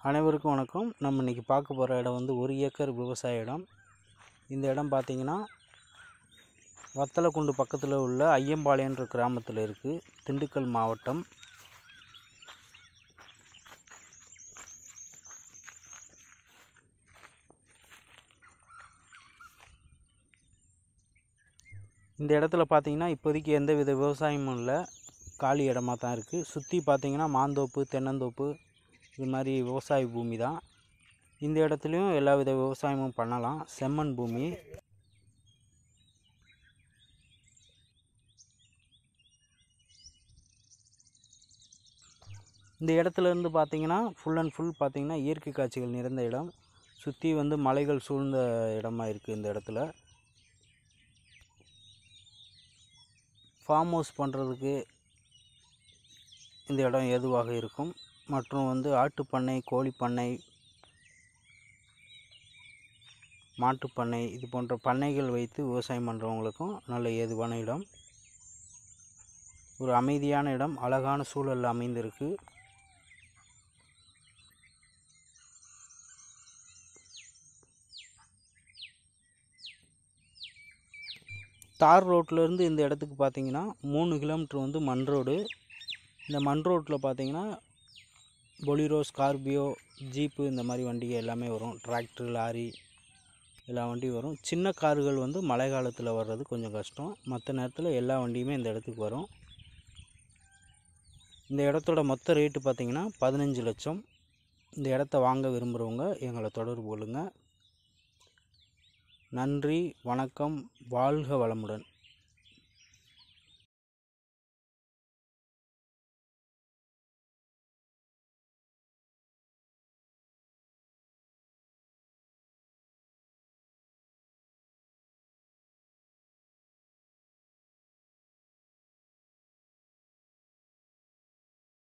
அனைவருக்கும் வணக்கம். நம்ம இன்றைக்கி பார்க்க போகிற இடம் வந்து 1 ஏக்கர் விவசாய இடம். இந்த இடம் பார்த்திங்கன்னா வத்தலக்குண்டு பக்கத்தில் உள்ள ஐயம்பாளையன்ற கிராமத்தில் இருக்குது, திண்டுக்கல் மாவட்டம். இந்த இடத்துல பார்த்திங்கன்னா இப்போதைக்கு எந்த வித விவசாயமும் இல்லை, காலி இடமா தான் இருக்குது. சுற்றி பார்த்திங்கன்னா மாந்தோப்பு, தென்னந்தோப்பு, இது மாதிரி விவசாய பூமி தான். இந்த இடத்துலையும் எல்லா வித விவசாயமும் பண்ணலாம். செம்மண் பூமி. இந்த இடத்துலேருந்து பார்த்திங்கன்னா ஃபுல் அண்ட் ஃபுல் பார்த்திங்கன்னா இயற்கை காட்சிகள் நிறைந்த இடம். சுற்றி வந்து மலைகள் சூழ்ந்த இடமா இருக்குது. இந்த இடத்துல ஃபார்ம் ஹவுஸ் பண்ணுறதுக்கு இந்த இடம் ஏதுவாக இருக்கும். மற்றும் வந்து ஆட்டுப்பண்ணை, கோழிப்பண்ணை, மாட்டுப்பண்ணை, இது போன்ற பண்ணைகள் வைத்து விவசாயம் பண்ணுறவங்களுக்கும் நல்ல ஏதுவான இடம். ஒரு அமைதியான இடம், அழகான சூழல் அமைந்திருக்கு. தார் ரோட்லேருந்து இந்த இடத்துக்கு பார்த்திங்கன்னா 3 கிலோமீட்டர் வந்து மண் ரோடு. இந்த மண் ரோட்டில் பார்த்திங்கன்னா பொலிரோ, ஸ்கார்பியோ, ஜீப்பு இந்த மாதிரி வண்டிகள் எல்லாமே வரும். டிராக்டர், லாரி எல்லா வண்டியும் வரும். சின்ன கார்கள் வந்து மழை காலத்தில் வர்றது கொஞ்சம் கஷ்டம். மற்ற நேரத்தில் எல்லா வண்டியுமே இந்த இடத்துக்கு வரும். இந்த இடத்தோட மொத்த ரேட்டு பார்த்திங்கன்னா 15 லட்சம். இந்த இடத்த வாங்க விரும்புகிறவங்க எங்களை தொடர்பு கொள்ளுங்கள். நன்றி, வணக்கம், வாழ்க வளமுடன்.